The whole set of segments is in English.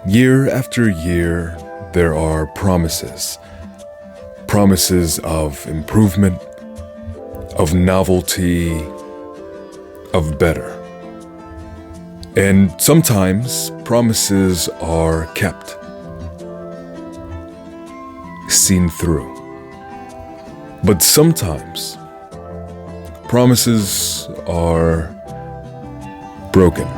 Year after year, there are promises. Promises of improvement, of novelty, of better. And sometimes promises are kept, seen through. But sometimes promises are broken.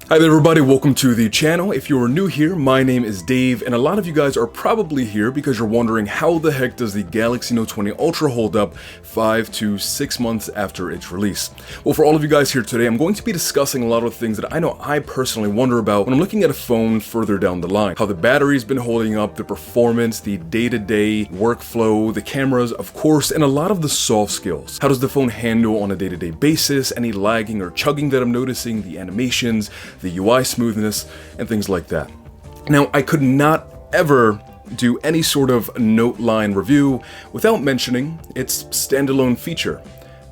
Hi there everybody, welcome to the channel. If you're new here, my name is Dave, and a lot of you guys are probably here because you're wondering how the heck does the Galaxy Note 20 Ultra hold up 5 to 6 months after its release? Well, for all of you guys here today, I'm going to be discussing a lot of things that I know I personally wonder about when I'm looking at a phone further down the line. How the battery's been holding up, the performance, the day-to-day workflow, the cameras, of course, and a lot of the soft skills. How does the phone handle on a day-to-day basis, any lagging or chugging that I'm noticing, the animations, the UI smoothness, and things like that. Now, I could not ever do any sort of note line review without mentioning its standalone feature,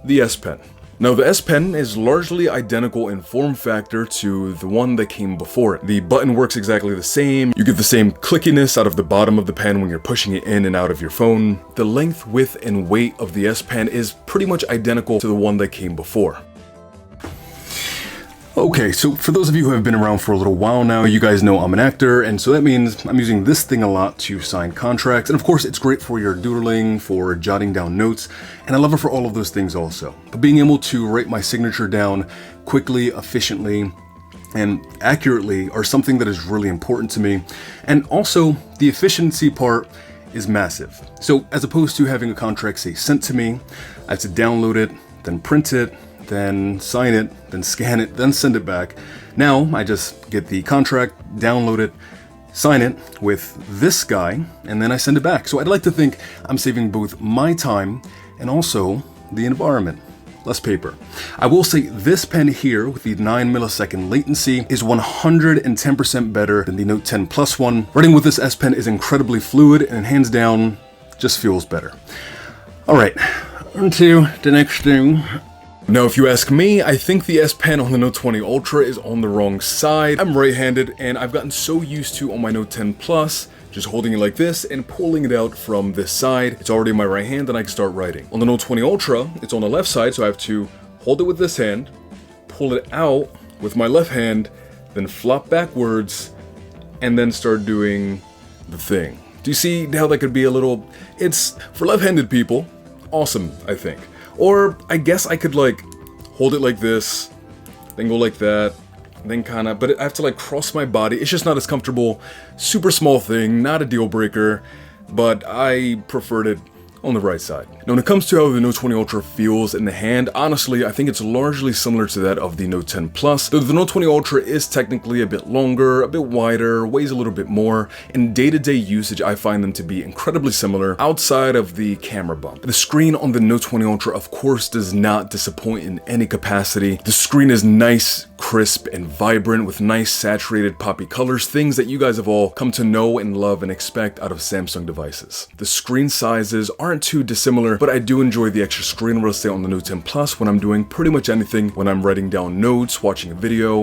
the S Pen. Now, the S Pen is largely identical in form factor to the one that came before it. The button works exactly the same. You get the same clickiness out of the bottom of the pen when you're pushing it in and out of your phone. The length, width, and weight of the S Pen is pretty much identical to the one that came before. Okay, so for those of you who have been around for a little while now, you guys know I'm an actor, and so that means I'm using this thing a lot to sign contracts, and of course it's great for your doodling, for jotting down notes, and I love it for all of those things also. But being able to write my signature down quickly, efficiently, and accurately are something that is really important to me, and also the efficiency part is massive. So as opposed to having a contract, say, sent to me, I have to download it, then print it, then sign it, then scan it, then send it back. Now I just get the contract, download it, sign it with this guy, and then I send it back. So I'd like to think I'm saving both my time and also the environment. Less paper. I will say this pen here with the 9 millisecond latency is 110% better than the Note 10 Plus one. Writing with this S Pen is incredibly fluid and hands down just feels better. All right, on to the next thing. Now, if you ask me, I think the S Pen on the Note 20 Ultra is on the wrong side. I'm right-handed, and I've gotten so used to on my Note 10 Plus, just holding it like this and pulling it out from this side. It's already in my right hand, and I can start writing. On the Note 20 Ultra, it's on the left side, so I have to hold it with this hand, pull it out with my left hand, then flop backwards, and then start doing the thing. Do you see how that could be a little... It's, for left-handed people, awesome, I think. Or I guess I could like hold it like this, then go like that, then kinda, but I have to like cross my body. It's just not as comfortable. Super small thing, not a deal breaker, but I preferred it on the right side. Now, when it comes to how the Note 20 Ultra feels in the hand, honestly, I think it's largely similar to that of the Note 10 Plus, though the Note 20 Ultra is technically a bit longer, a bit wider, weighs a little bit more. In day-to-day usage, I find them to be incredibly similar outside of the camera bump. The screen on the Note 20 Ultra, of course, does not disappoint in any capacity. The screen is nice, crisp, and vibrant with nice saturated poppy colors, things that you guys have all come to know and love and expect out of Samsung devices. The screen sizes aren't too dissimilar, but I do enjoy the extra screen real estate on the Note 10 Plus when I'm doing pretty much anything, when I'm writing down notes, watching a video.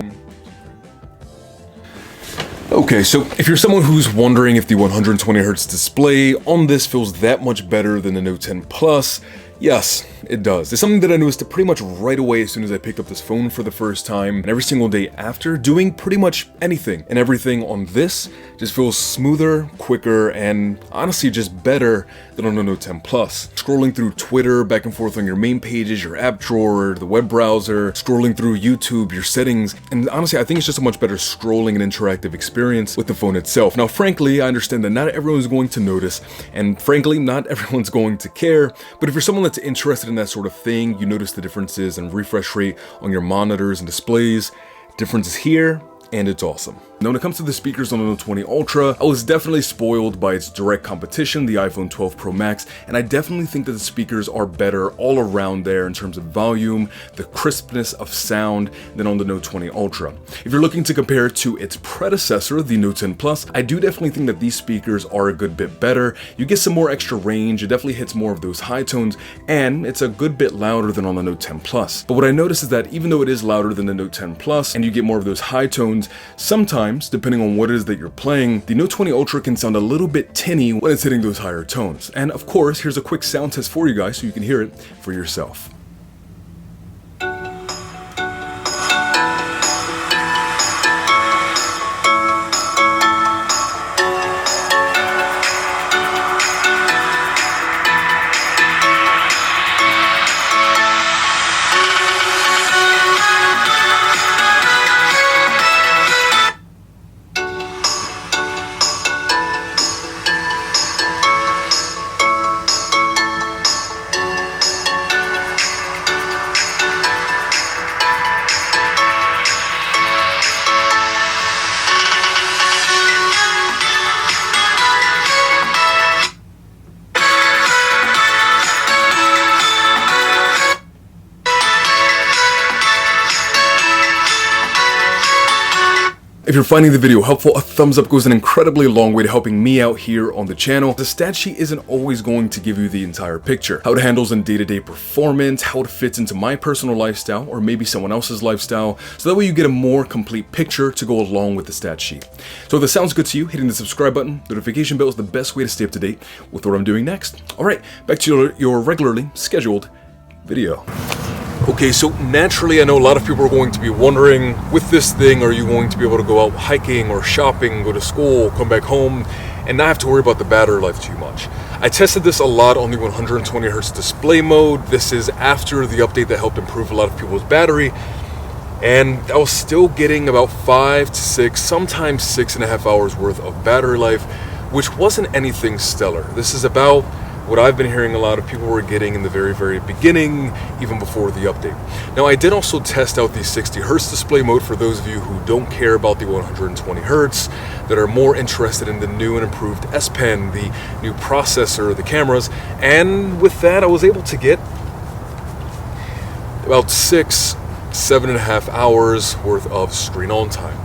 Okay, so if you're someone who's wondering if the 120Hz display on this feels that much better than the Note 10 Plus, yes, it does. It's something that I noticed pretty much right away as soon as I picked up this phone for the first time, and every single day after, doing pretty much anything and everything on this just feels smoother, quicker, and honestly just better than on the Note 10 Plus. Scrolling through Twitter, back and forth on your main pages, your app drawer, the web browser, scrolling through YouTube, your settings, and honestly I think it's just a much better scrolling and interactive experience with the phone itself. Now, frankly, I understand that not everyone's going to notice, and frankly, not everyone's going to care, but if you're someone that's interested in that sort of thing, you notice the differences in refresh rate on your monitors and displays, differences here, and it's awesome. Now when it comes to the speakers on the Note 20 Ultra, I was definitely spoiled by its direct competition, the iPhone 12 Pro Max, and I definitely think that the speakers are better all around there in terms of volume, the crispness of sound than on the Note 20 Ultra. If you're looking to compare it to its predecessor, the Note 10 Plus, I do definitely think that these speakers are a good bit better. You get some more extra range, it definitely hits more of those high tones, and it's a good bit louder than on the Note 10 Plus. But what I noticed is that even though it is louder than the Note 10 Plus, and you get more of those high tones, sometimes, depending on what it is that you're playing, the Note 20 Ultra can sound a little bit tinny when it's hitting those higher tones. And of course, here's a quick sound test for you guys so you can hear it for yourself. If you're finding the video helpful, a thumbs up goes an incredibly long way to helping me out here on the channel. The stat sheet isn't always going to give you the entire picture. How it handles in day-to-day performance, how it fits into my personal lifestyle, or maybe someone else's lifestyle, so that way you get a more complete picture to go along with the stat sheet. So if this sounds good to you, hitting the subscribe button, notification bell is the best way to stay up to date with what I'm doing next. Alright, back to your regularly scheduled video. Okay, so naturally I know a lot of people are going to be wondering, with this thing, are you going to be able to go out hiking or shopping, go to school, come back home, and not have to worry about the battery life too much? I tested this a lot on the 120Hz display mode. This is after the update that helped improve a lot of people's battery, and I was still getting about 5 to 6, sometimes 6.5 hours worth of battery life, which wasn't anything stellar. This is about what I've been hearing a lot of people were getting in the very beginning, even before the update. Now I did also test out the 60Hz display mode for those of you who don't care about the 120Hz, that are more interested in the new and improved S Pen, the new processor, the cameras, and with that I was able to get about 7.5 hours worth of screen on time.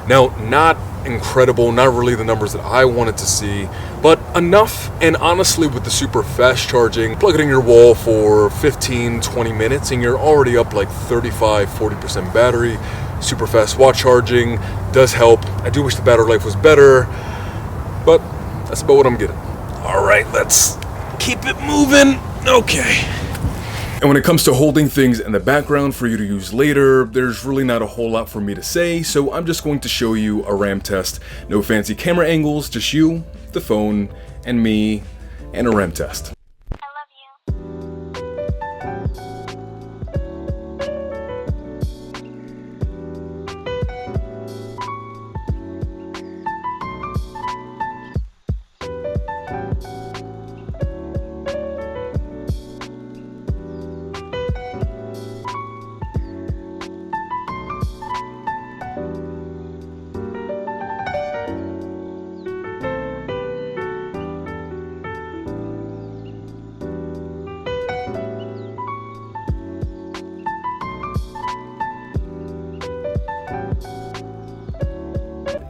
Now, not incredible, not really the numbers that I wanted to see, but enough. And honestly, with the super fast charging, plug it in your wall for 15-20 minutes and you're already up like 35-40% battery. Super fast watch charging does help. I do wish the battery life was better, but that's about what I'm getting. All right, let's keep it moving. Okay. And when it comes to holding things in the background for you to use later, there's really not a whole lot for me to say, so I'm just going to show you a RAM test. No fancy camera angles, just you, the phone, and me, and a RAM test.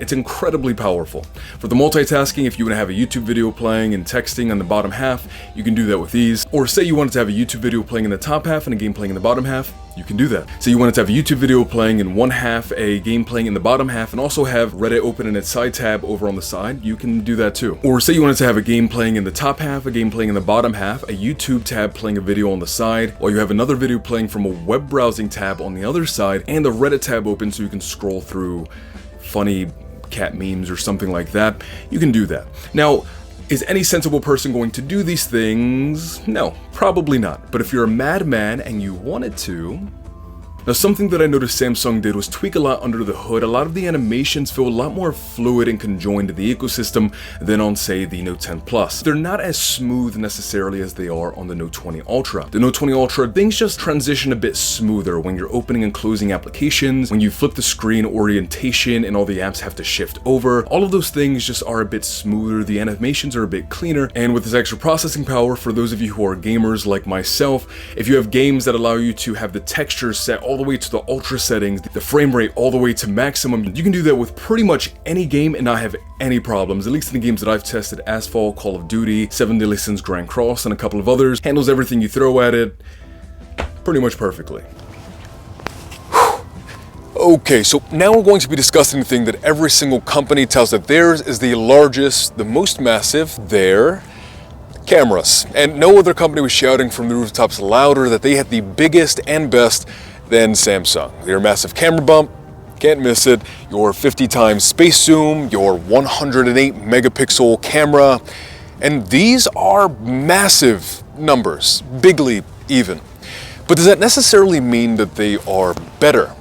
It's incredibly powerful. For the multitasking, if you want to have a YouTube video playing and texting on the bottom half, you can do that with ease. Or say you wanted to have a YouTube video playing in the top half and a game playing in the bottom half, you can do that. Say you wanted to have a YouTube video playing in one half, a game playing in the bottom half, and also have Reddit open in its side tab over on the side, you can do that too. Or say you wanted to have a game playing in the top half, a game playing in the bottom half, a YouTube tab playing a video on the side, while you have another video playing from a web browsing tab on the other side, and the Reddit tab open so you can scroll through funny cat memes or something like that, you can do that. Now, is any sensible person going to do these things? No, probably not. But if you're a madman and you wanted to, Now, something that I noticed Samsung did was tweak a lot under the hood. A lot of the animations feel a lot more fluid and conjoined to the ecosystem than on, say, the Note 10 Plus. They're not as smooth necessarily as they are on the Note 20 Ultra. The Note 20 Ultra, things just transition a bit smoother when you're opening and closing applications, when you flip the screen orientation and all the apps have to shift over. All of those things just are a bit smoother, the animations are a bit cleaner, and with this extra processing power, for those of you who are gamers like myself, if you have games that allow you to have the texture set all the way to the ultra settings, the frame rate all the way to maximum, you can do that with pretty much any game and not have any problems. At least in the games that I've tested, Asphalt, Call of Duty, 7 Deadly Sins Grand Cross, and a couple of others, handles everything you throw at it pretty much perfectly. Okay, so now we're going to be discussing the thing that every single company tells that theirs is the largest, the most massive, their cameras. And no other company was shouting from the rooftops louder that they had the biggest and best than Samsung. Their massive camera bump, can't miss it, your 50 times space zoom, your 108 megapixel camera, and these are massive numbers, bigly even. But does that necessarily mean that they are better?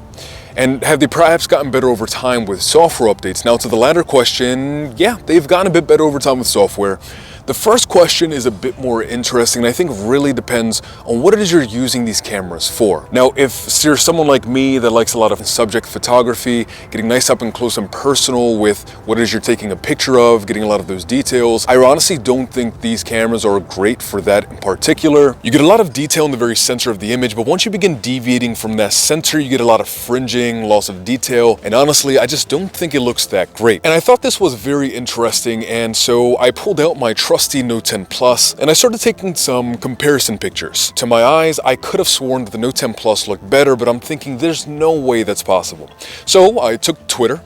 And have they perhaps gotten better over time with software updates? Now, to the latter question, yeah, they've gotten a bit better over time with software. The first question is a bit more interesting, and I think really depends on what it is you're using these cameras for. Now, if you're someone like me that likes a lot of subject photography, getting nice up and close and personal with what it is you're taking a picture of, getting a lot of those details, I honestly don't think these cameras are great for that in particular. You get a lot of detail in the very center of the image, but once you begin deviating from that center, you get a lot of fringing, loss of detail, and honestly, I just don't think it looks that great. And I thought this was very interesting, and so I pulled out my trusty Note 10 Plus, and I started taking some comparison pictures. To my eyes, I could have sworn that the Note 10 Plus looked better, but I'm thinking there's no way that's possible. So I took Twitter,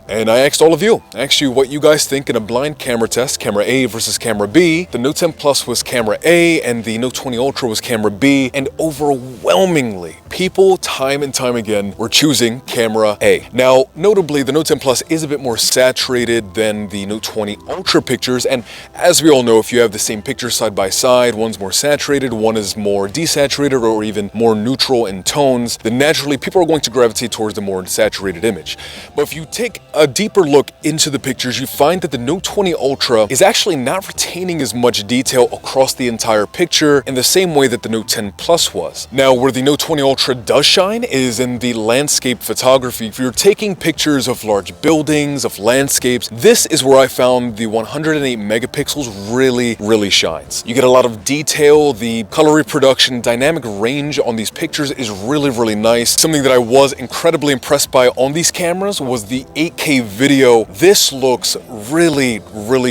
and I asked all of you, what you guys think in a blind camera test, camera A versus camera B. The Note 10 Plus was camera A, and the Note 20 Ultra was camera B, and overwhelmingly, people time and time again were choosing camera A. Now, notably, the Note 10 Plus is a bit more saturated than the Note 20 Ultra pictures, and as we all know, if you have the same picture side by side, one's more saturated, one is more desaturated, or even more neutral in tones, then naturally people are going to gravitate towards the more saturated image. But if you take a deeper look into the pictures, you find that the Note 20 Ultra is actually not retaining as much detail across the entire picture in the same way that the Note 10 Plus was. Now, where the Note 20 Ultra does shine is in the landscape photography. If you're taking pictures of large buildings, of landscapes, this is where I found the 108 megapixels really shines. You get a lot of detail, the color reproduction, dynamic range on these pictures is really nice. Something that I was incredibly impressed by on these cameras was the 8K video. This looks really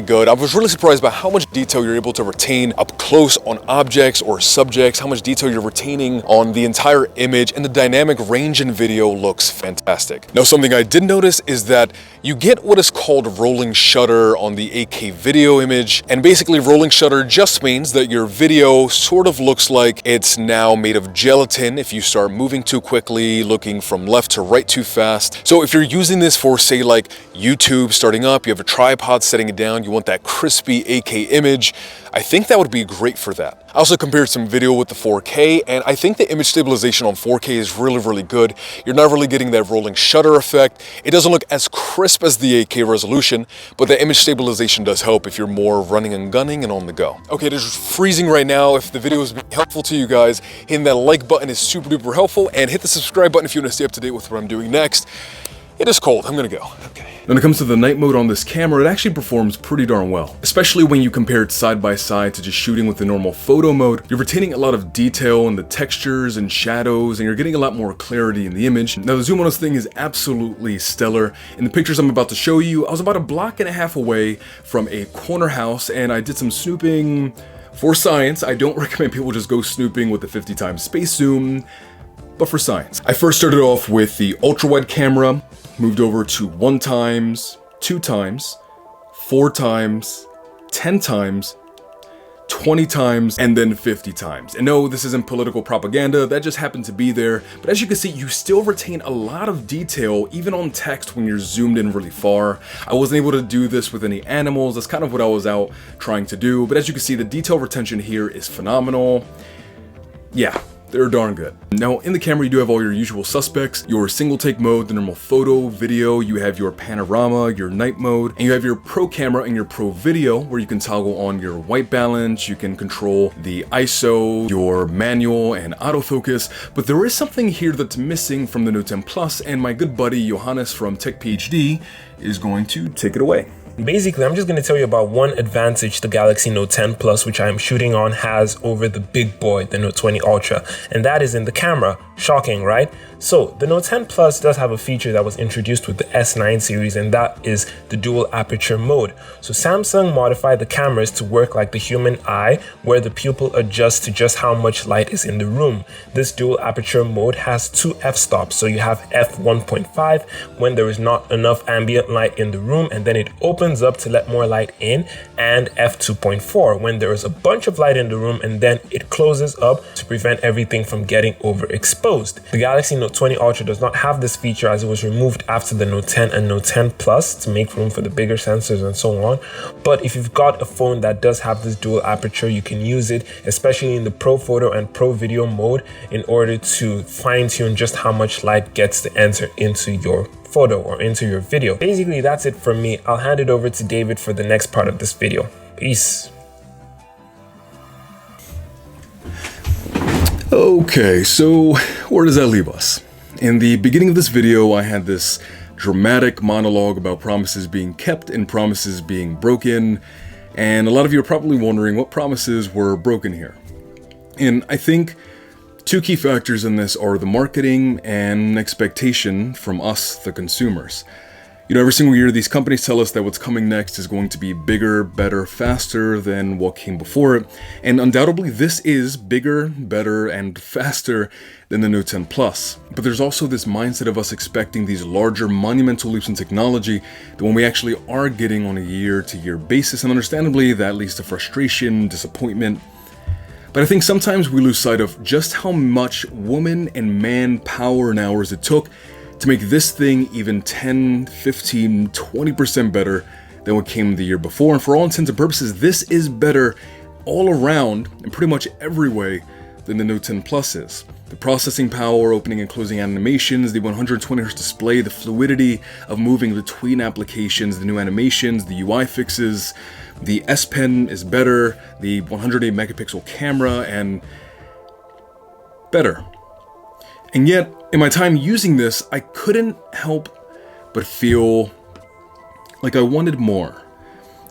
good. I was really surprised by how much detail you're able to retain up close on objects or subjects, how much detail you're retaining on the entire image, and the dynamic range in video looks fantastic. Now, something I did notice is that you get what is called rolling shutter on the 8K video image, and basically rolling shutter just means that your video sort of looks like it's now made of gelatin if you start moving too quickly, looking from left to right too fast. So if you're using this for, say, like YouTube starting up, you have a tripod setting it down, you want that crispy 8K image, I think that would be great for that. I also compared some video with the 4K, and I think the image stabilization on 4K is really good. You're not really getting that rolling shutter effect. It doesn't look as crisp as the 8K resolution, but the image stabilization does help if you're more running and gunning and on the go. Okay, it is freezing right now. If the video has been helpful to you guys, hitting that like button is super duper helpful, and hit the subscribe button if you want to stay up to date with what I'm doing next. It is cold, I'm gonna go. Okay. When it comes to the night mode on this camera, it actually performs pretty darn well. Especially when you compare it side by side to just shooting with the normal photo mode. You're retaining a lot of detail in the textures and shadows, and you're getting a lot more clarity in the image. Now, the zoom on this thing is absolutely stellar. In the pictures I'm about to show you, I was about 1.5 blocks away from a corner house, and I did some snooping for science. I don't recommend people just go snooping with the 50 times space zoom, but for science. I first started off with the ultra wide camera, moved over to 1 times, 2 times, 4 times, 10 times, 20 times, and then 50 times. And no, this isn't political propaganda, that just happened to be there. But as you can see, you still retain a lot of detail, even on text when you're zoomed in really far. I wasn't able to do this with any animals, that's kind of what I was out trying to do. But as you can see, the detail retention here is phenomenal. Yeah. they're darn good. Now in the camera you do have all your usual suspects, your single take mode, the normal photo, video, you have your panorama, your night mode, and you have your pro camera and your pro video where you can toggle on your white balance, you can control the ISO, your manual and autofocus, but there is something here that's missing from the Note 10 Plus, and my good buddy Johannes from Tech PhD is going to take it away. Basically, I'm just going to tell you about one advantage the Galaxy Note 10 Plus, which I am shooting on, has over the big boy, the Note 20 Ultra, and that is in the camera. Shocking, right? So the Note 10 Plus does have a feature that was introduced with the S9 series, and that is the dual aperture mode. So Samsung modified the cameras to work like the human eye, where the pupil adjusts to just how much light is in the room. This dual aperture mode has two f-stops. So you have f1.5 when there is not enough ambient light in the room, and then it opens up to let more light in, and f2.4 when there is a bunch of light in the room, and then it closes up to prevent everything from getting overexposed. The Galaxy Note 20 Ultra does not have this feature, as it was removed after the Note 10 and Note 10 Plus to make room for the bigger sensors and so on. But if you've got a phone that does have this dual aperture, you can use it, especially in the Pro Photo and Pro Video mode, in order to fine-tune just how much light gets to enter into your photo or into your video. Basically, that's it from me. I'll hand it over to David for the next part of this video. Peace. Okay, so where does that leave us? In the beginning of this video, I had this dramatic monologue about promises being kept and promises being broken, and a lot of you are probably wondering what promises were broken here. And I think two key factors in this are the marketing and expectation from us, the consumers. You know, every single year these companies tell us that what's coming next is going to be bigger, better, faster than what came before it. And undoubtedly this is bigger, better, and faster than the Note 10 Plus. But there's also this mindset of us expecting these larger, monumental leaps in technology that when we actually are getting on a year-to-year basis, and understandably that leads to frustration, disappointment. But I think sometimes we lose sight of just how much woman and man power and hours it took to make this thing even 10, 15, 20% better than what came the year before. And for all intents and purposes, this is better all around in pretty much every way than the Note 10 Plus is. The processing power, opening and closing animations, the 120Hz display, the fluidity of moving between applications, the new animations, the UI fixes, the S Pen is better, the 108 megapixel camera, and better. And yet, in my time using this, I couldn't help but feel like I wanted more.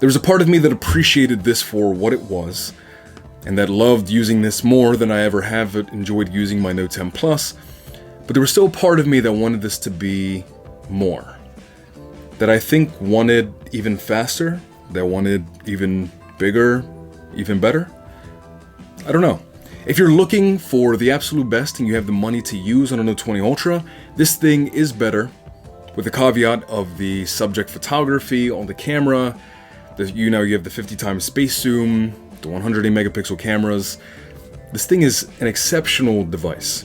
There was a part of me that appreciated this for what it was, and that loved using this more than I ever have enjoyed using my Note 10 Plus, but there was still a part of me that wanted this to be more. That I think wanted even faster, that wanted even bigger, even better. I don't know. If you're looking for the absolute best and you have the money to use on a Note 20 Ultra, this thing is better, with the caveat of the subject photography on the camera. You have the 50 times space zoom, the 108 megapixel cameras. This thing is an exceptional device.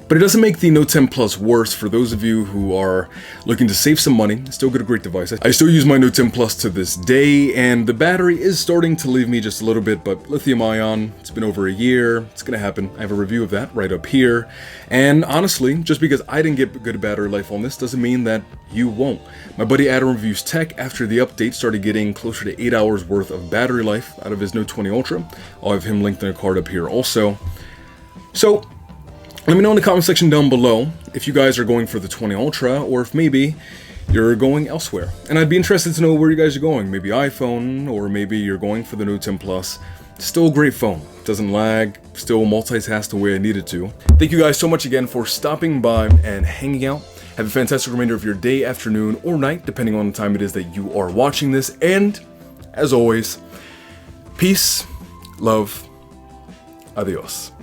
But it doesn't make the Note 10 Plus worse for those of you who are looking to save some money, still get a great device. I still use my Note 10 Plus to this day, and the battery is starting to leave me just a little bit, but lithium ion, it's been over a year, it's gonna happen. I have a review of that right up here. And honestly, just because I didn't get good battery life on this doesn't mean that you won't. My buddy Adam Reviews Tech, after the update, started getting closer to 8 hours worth of battery life out of his Note 20 Ultra. I'll have him linked in a card up here also. So, let me know in the comment section down below if you guys are going for the 20 Ultra or if maybe you're going elsewhere. And I'd be interested to know where you guys are going. Maybe iPhone, or maybe you're going for the Note 10 Plus. Still a great phone. Doesn't lag, still multitask the way I needed to. Thank you guys so much again for stopping by and hanging out. Have a fantastic remainder of your day, afternoon, or night, depending on the time it is that you are watching this. And, as always, peace, love, adios.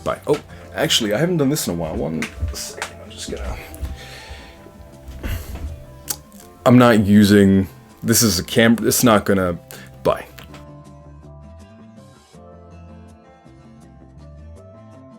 Bye. Oh. Actually, I haven't done this in a while. 1 second, I'm just gonna... I'm not using... This is a camera, it's not gonna